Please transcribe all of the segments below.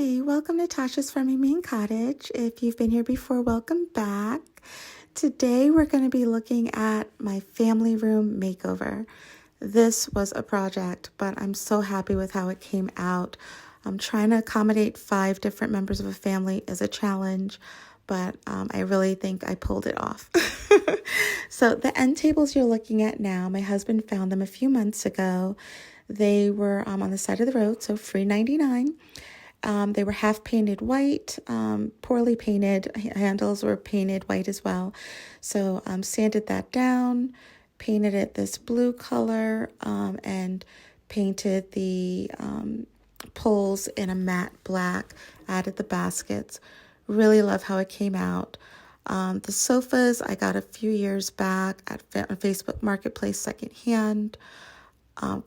Hi, welcome to Tasha's Farming Main Cottage. If you've been here before, welcome back. Today we're going to be looking at my family room makeover. This was a project, but I'm so happy with how it came out. I'm trying to accommodate 5 different members of a family is a challenge, but I really think I pulled it off. So the end tables you're looking at now, my husband found them a few months ago. They were on the side of the road, so free 99. They were half painted white, poorly painted. Handles were painted white as well. So sanded that down, painted it this blue color, and painted the poles in a matte black, added the baskets. Really love how it came out. The sofas I got a few years back at Facebook Marketplace secondhand.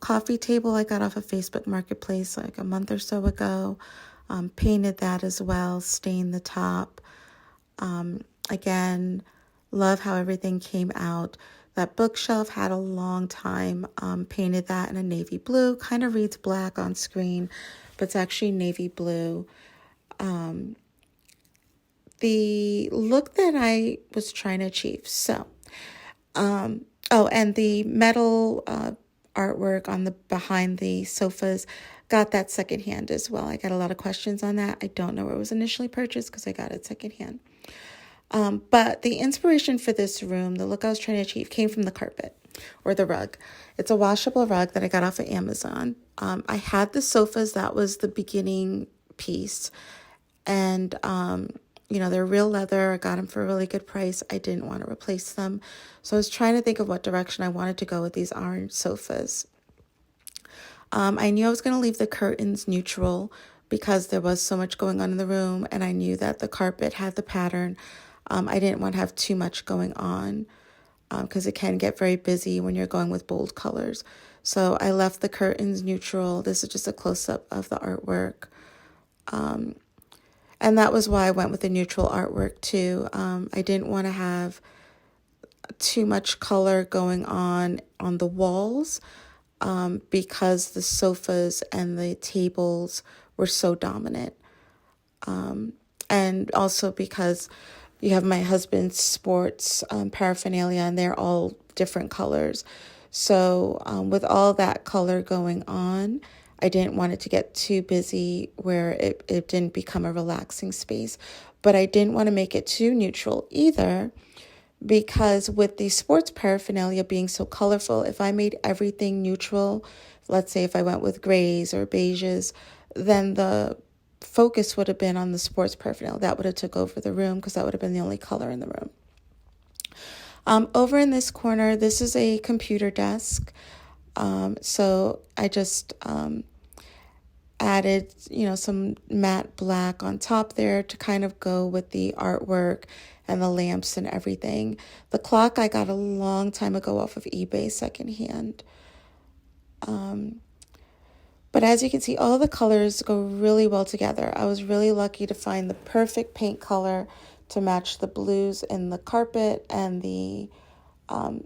Coffee table I got off of Facebook Marketplace like a month or so ago. Painted that as well, stained the top. Again, love how everything came out. That bookshelf had a long time. Painted that in a navy blue. Kind of reads black on screen, but it's actually navy blue. The look that I was trying to achieve. So, and the metal artwork on the behind the sofas, got that secondhand as well. I got a lot of questions on that. I don't know where it was initially purchased because I got it secondhand. But the inspiration for this room, the look I was trying to achieve, came from the carpet or the rug. It's a washable rug that I got off of Amazon. I had the sofas. That was the beginning piece. And, they're real leather. I got them for a really good price. I didn't want to replace them. So I was trying to think of what direction I wanted to go with these orange sofas. I knew I was going to leave the curtains neutral because there was so much going on in the room, and I knew that the carpet had the pattern. I didn't want to have too much going on because it can get very busy when you're going with bold colors. So I left the curtains neutral. This is just a close-up of the artwork. And that was why I went with the neutral artwork too. I didn't want to have too much color going on the walls. Because the sofas and the tables were so dominant. And also because you have my husband's sports paraphernalia, and they're all different colors. So with all that color going on, I didn't want it to get too busy where it didn't become a relaxing space. But I didn't want to make it too neutral either, because with the sports paraphernalia being so colorful, if I made everything neutral, let's say if I went with grays or beiges, then the focus would have been on the sports paraphernalia. That would have took over the room because that would have been the only color in the room. Over in this corner, this is a computer desk. So I just added, some matte black on top there to kind of go with the artwork and the lamps and everything. The clock I got a long time ago off of eBay secondhand. But as you can see, all the colors go really well together. I was really lucky to find the perfect paint color to match the blues in the carpet, and the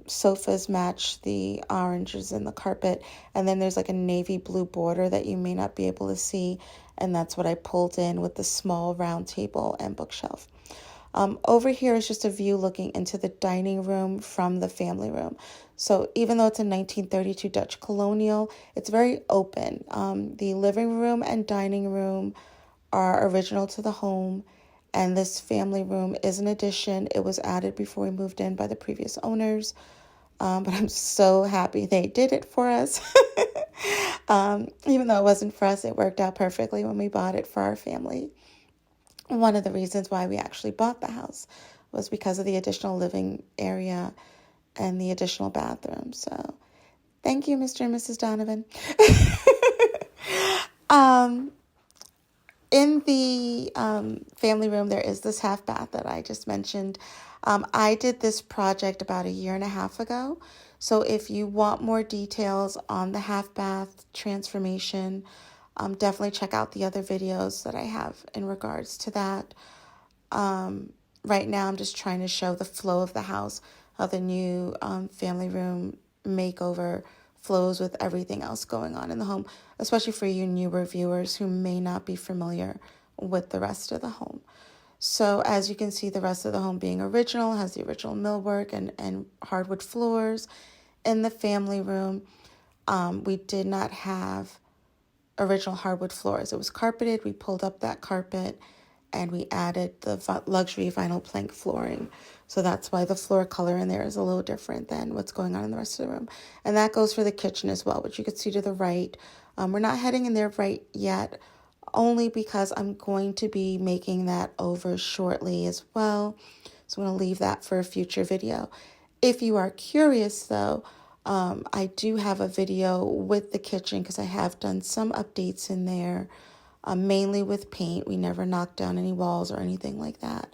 sofas match the oranges in the carpet. And then there's like a navy blue border that you may not be able to see, and that's what I pulled in with the small round table and bookshelf. Over here is just a view looking into the dining room from the family room. So even though it's a 1932 Dutch colonial, it's very open. The living room and dining room are original to the home, and this family room is an addition. It was added before we moved in by the previous owners, but I'm so happy they did it for us. Even though it wasn't for us, it worked out perfectly when we bought it for our family. One of the reasons why we actually bought the house was because of the additional living area and the additional bathroom. So thank you, Mr. and Mrs. Donovan. In the family room, there is this half bath that I just mentioned. I did this project about 1.5 years ago. So if you want more details on the half bath transformation, definitely check out the other videos that I have in regards to that. Right now, I'm just trying to show the flow of the house, how the new family room makeover flows with everything else going on in the home, especially for you newer viewers who may not be familiar with the rest of the home. So as you can see, the rest of the home being original, has the original millwork and hardwood floors. In the family room, we did not have original hardwood floors. It was carpeted. We pulled up that carpet and we added the luxury vinyl plank flooring. So that's why the floor color in there is a little different than what's going on in the rest of the room. And that goes for the kitchen as well, which you can see to the right. We're not heading in there right yet, only because I'm going to be making that over shortly as well. So I'm going to leave that for a future video. If you are curious though, I do have a video with the kitchen because I have done some updates in there, mainly with paint. We never knocked down any walls or anything like that.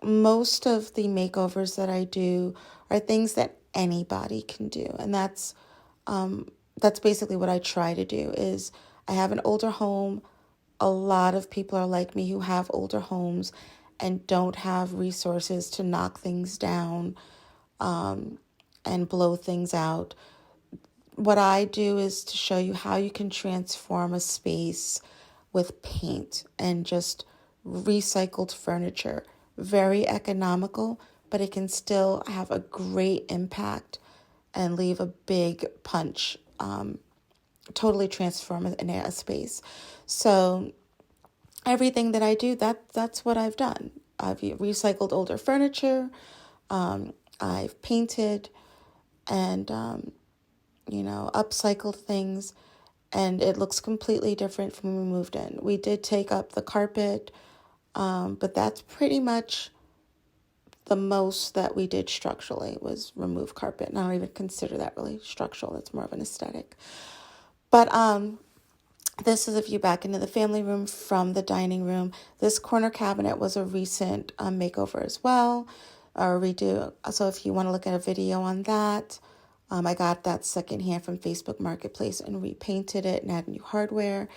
Most of the makeovers that I do are things that anybody can do, and that's basically what I try to do. Is I have an older home. A lot of people are like me who have older homes and don't have resources to knock things down and blow things out. What I do is to show you how you can transform a space with paint and just recycled furniture. Very economical, but it can still have a great impact and leave a big punch, totally transform a space. So everything that I do, that's what I've done. I've recycled older furniture, I've painted, and upcycled things, and it looks completely different from when we moved in. We did take up the carpet, but that's pretty much the most that we did structurally was remove carpet. And I don't even consider that really structural. That's more of an aesthetic. But this is a view back into the family room from the dining room. This corner cabinet was a recent makeover as well, or redo. So if you want to look at a video on that, I got that secondhand from Facebook Marketplace and repainted it and added new hardware.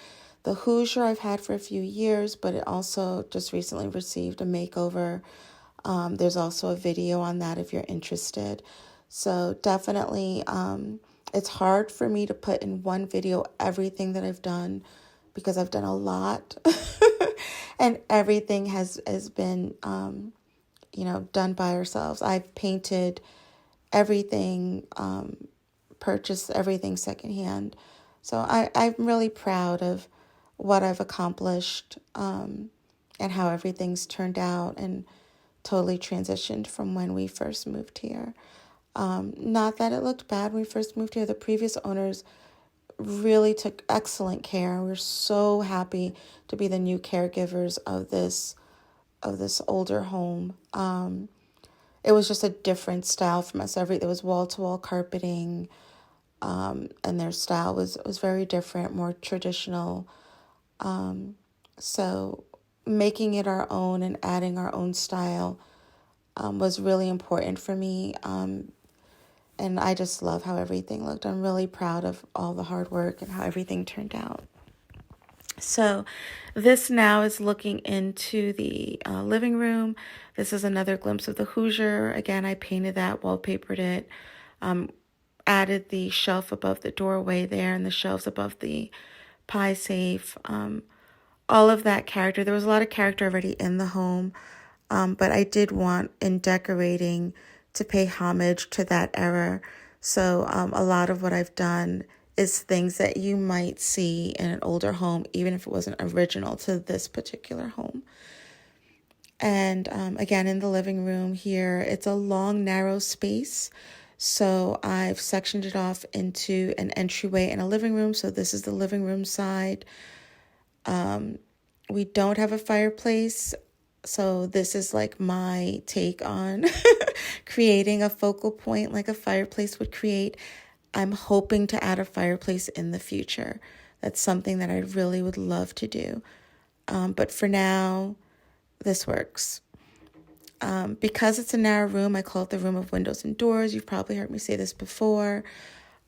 The Hoosier I've had for a few years, but it also just recently received a makeover. There's also a video on that if you're interested. So definitely, it's hard for me to put in one video everything that I've done because I've done a lot and everything has been, done by ourselves. I've painted everything, purchased everything secondhand. So I'm really proud of what I've accomplished, and how everything's turned out and totally transitioned from when we first moved here. Not that it looked bad when we first moved here. The previous owners really took excellent care. We're so happy to be the new caregivers of this older home. It was just a different style from us. There was wall-to-wall carpeting, and their style was very different, more traditional. So making it our own and adding our own style was really important for me. And I just love how everything looked. I'm really proud of all the hard work and how everything turned out. So this now is looking into the living room. This is another glimpse of the Hoosier. Again, I painted that, wallpapered it, added the shelf above the doorway there and the shelves above the pie safe. All of that character. There was a lot of character already in the home, but I did want in decorating to pay homage to that era. So a lot of what I've done is things that you might see in an older home, even if it wasn't original to this particular home. And again, in the living room here, it's a long, narrow space. So I've sectioned it off into an entryway and a living room. So this is the living room side. We don't have a fireplace. So this is like my take on creating a focal point like a fireplace would create. I'm hoping to add a fireplace in the future. That's something that I really would love to do. But for now, this works. Because it's a narrow room, I call it the room of windows and doors. You've probably heard me say this before.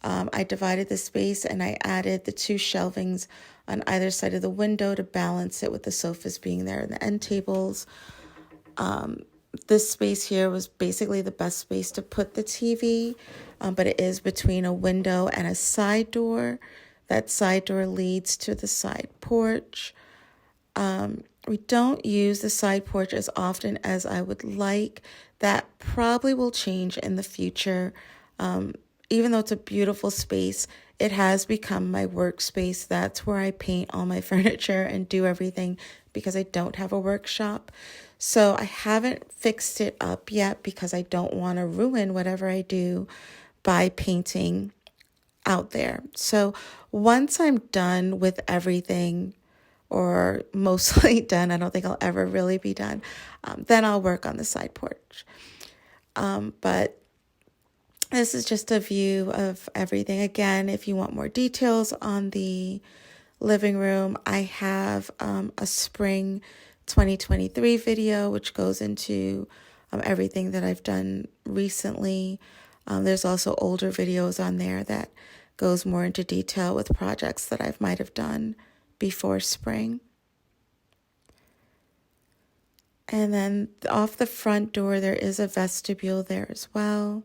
I divided the space and I added the two shelvings on either side of the window to balance it with the sofas being there and the end tables. This space here was basically the best space to put the TV, but it is between a window and a side door. That side door leads to the side porch. We don't use the side porch as often as I would like. That probably will change in the future. Even though it's a beautiful space, it has become my workspace. That's where I paint all my furniture and do everything because I don't have a workshop. So I haven't fixed it up yet because I don't want to ruin whatever I do by painting out there. So once I'm done with everything, or mostly done, I don't think I'll ever really be done, then I'll work on the side porch. But this is just a view of everything. Again, if you want more details on the living room, I have a spring 2023 video, which goes into everything that I've done recently. There's also older videos on there that goes more into detail with projects that I might have done before spring. And then off the front door, there is a vestibule there as well.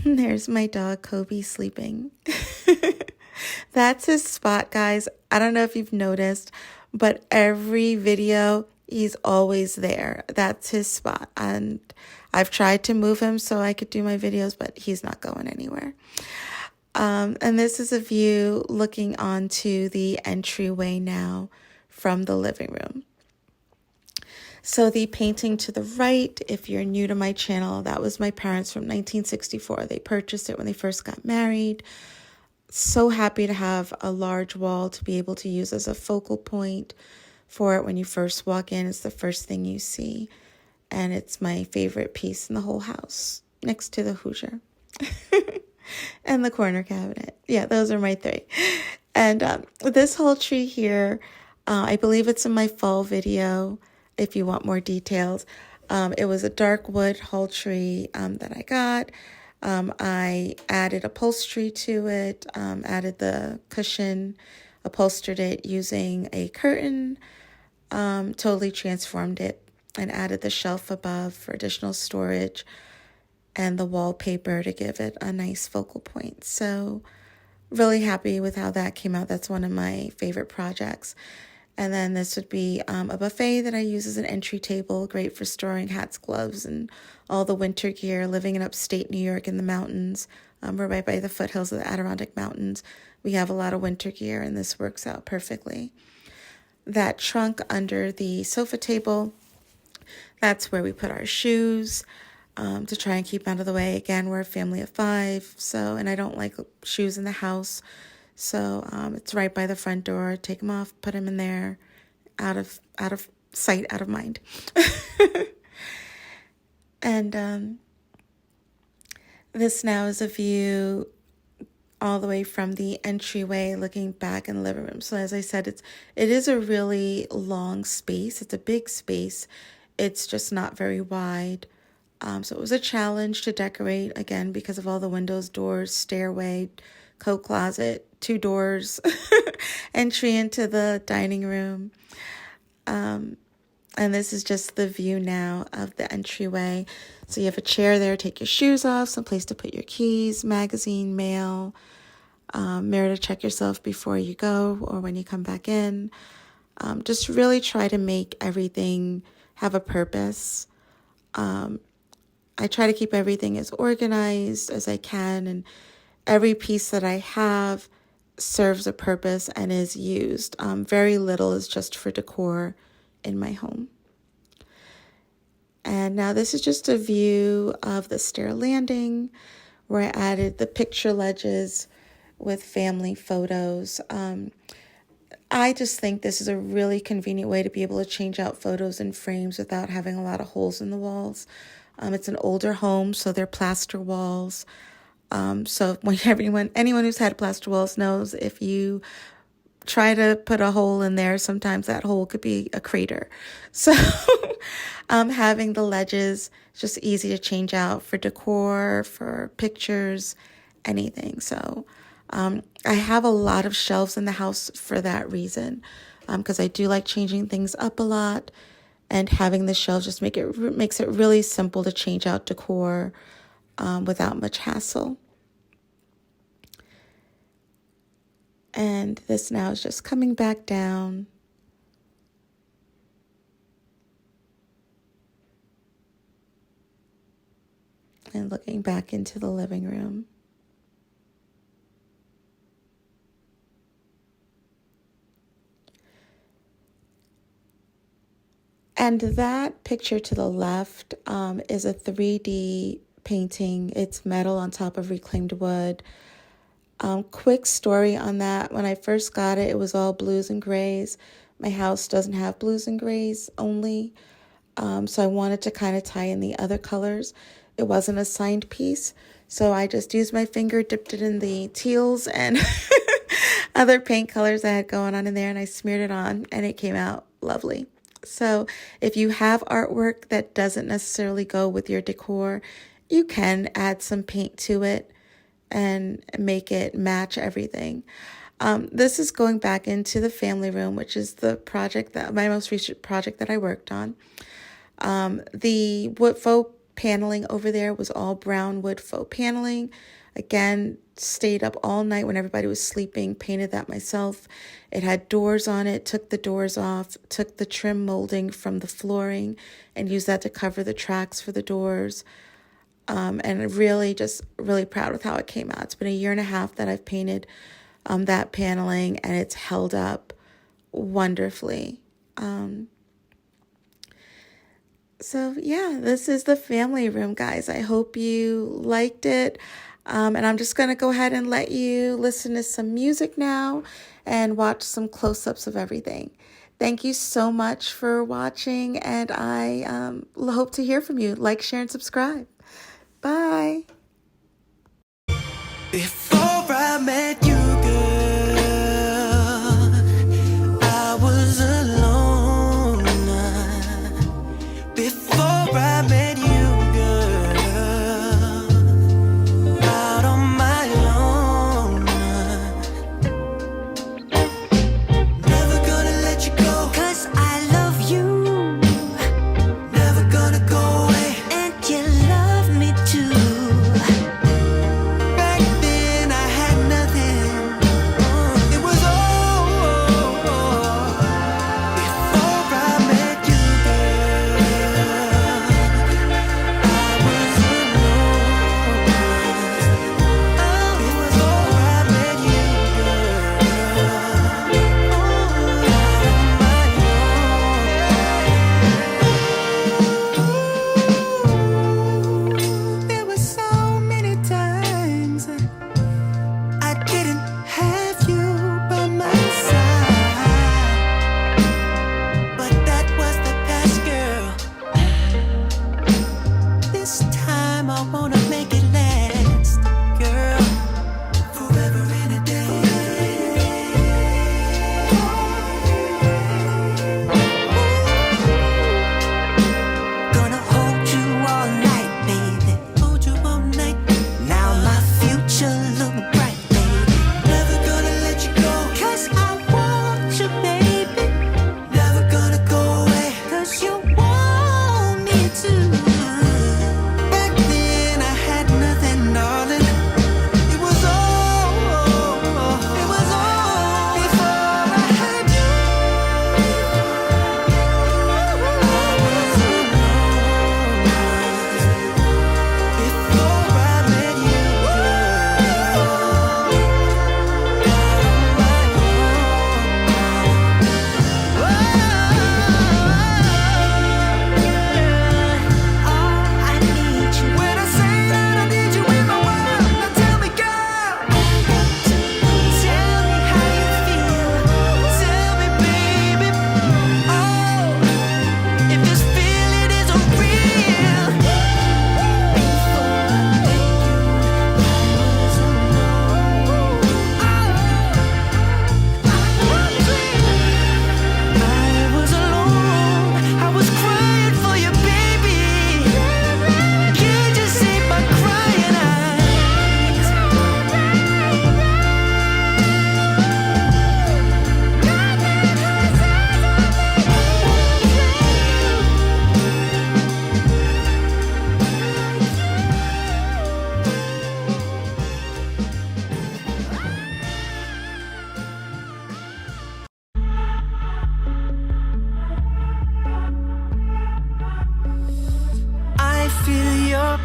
There's my dog, Kobe, sleeping. That's his spot, guys. I don't know if you've noticed, but every video, he's always there. That's his spot. And I've tried to move him so I could do my videos, but he's not going anywhere. And this is a view looking onto the entryway now from the living room. So the painting to the right, if you're new to my channel, that was my parents from 1964. They purchased it when they first got married. So happy to have a large wall to be able to use as a focal point for it when you first walk in. It's the first thing you see. And it's my favorite piece in the whole house, next to the Hoosier. And the corner cabinet. Yeah, those are my three. And this whole tree here, I believe it's in my fall video, if you want more details. It was a dark wood whole tree that I got. I added upholstery to it, added the cushion, upholstered it using a curtain, totally transformed it, and added the shelf above for additional storage, and the wallpaper to give it a nice focal point. So really happy with how that came out. That's one of my favorite projects. And then this would be a buffet that I use as an entry table, great for storing hats, gloves, and all the winter gear. Living in upstate New York in the mountains, we're right by the foothills of the Adirondack Mountains. We have a lot of winter gear, and this works out perfectly. That trunk under the sofa table, that's where we put our shoes. To try and keep out of the way. Again, we're a family of 5, and I don't like shoes in the house, so it's right by the front door. Take them off, put them in there, out of sight, out of mind. And this now is a view all the way from the entryway, looking back in the living room. So as I said, it is a really long space. It's a big space. It's just not very wide. So it was a challenge to decorate, again, because of all the windows, doors, stairway, coat closet, 2 doors, entry into the dining room. And this is just the view now of the entryway. So you have a chair there, take your shoes off, some place to put your keys, magazine, mail, mirror to check yourself before you go or when you come back in. Just really try to make everything have a purpose. I try to keep everything as organized as I can, and every piece that I have serves a purpose and is used. Very little is just for decor in my home. And now this is just a view of the stair landing where I added the picture ledges with family photos. I just think this is a really convenient way to be able to change out photos and frames without having a lot of holes in the walls. It's an older home, so they're plaster walls. So when anyone who's had plaster walls knows if you try to put a hole in there, sometimes that hole could be a crater. So having the ledges is just easy to change out for decor, for pictures, anything. So I have a lot of shelves in the house for that reason, because I do like changing things up a lot. And having the shelves just makes it really simple to change out decor without much hassle. And this now is just coming back down. And looking back into the living room. And that picture to the left is a 3D painting. It's metal on top of reclaimed wood. Quick story on that. When I first got it, it was all blues and grays. My house doesn't have blues and grays only. So I wanted to kind of tie in the other colors. It wasn't a signed piece. So I just used my finger, dipped it in the teals and other paint colors I had going on in there, and I smeared it on, and it came out lovely. So if you have artwork that doesn't necessarily go with your decor, you can add some paint to it and make it match everything. This is going back into the family room, which is the project that my most recent project that I worked on. The wood faux paneling over there was all brown wood faux paneling. Again, stayed up all night when everybody was sleeping, painted that myself. It had doors on it, took the doors off, took the trim molding from the flooring and used that to cover the tracks for the doors. And really proud with how it came out. It's been 1.5 years that I've painted that paneling, and it's held up wonderfully. So yeah, this is the family room, guys. I hope you liked it. And I'm just going to go ahead and let you listen to some music now and watch some close-ups of everything. Thank you so much for watching, and I hope to hear from you. Like, share, and subscribe. Bye. Before I met you, girl, I was alone. Before I met you, girl, out on my own. Never gonna let you go, 'cause I love you. Never gonna go away, and you love me too. Back then I had nothing.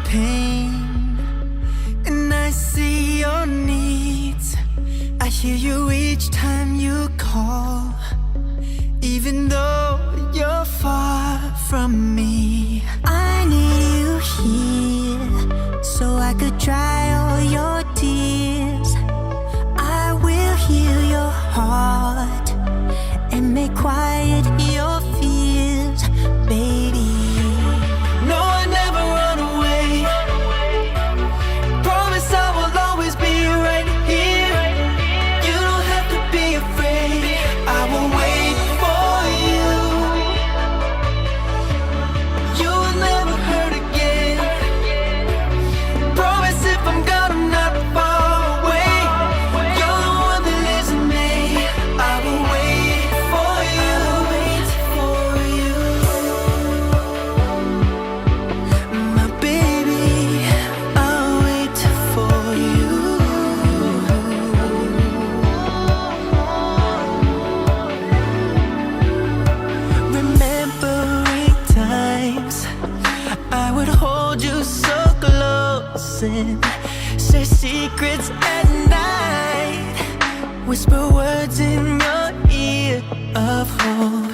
pain, and I see your needs. I hear you each time you call, even though you're far from me. I need you here so I could dry all your tears. I will heal your heart and make quiet your fears, baby. No, I never run away. Promise I will always be right here. You don't have to be afraid. I will wait for you. You will never hurt again. Promise if I'm gone, I'm not far away. You're the one that lives in me. I will wait for you. My baby, I'll wait for you. Remembering times I would hold you so close and share secrets at night, whisper words in your ear of hope.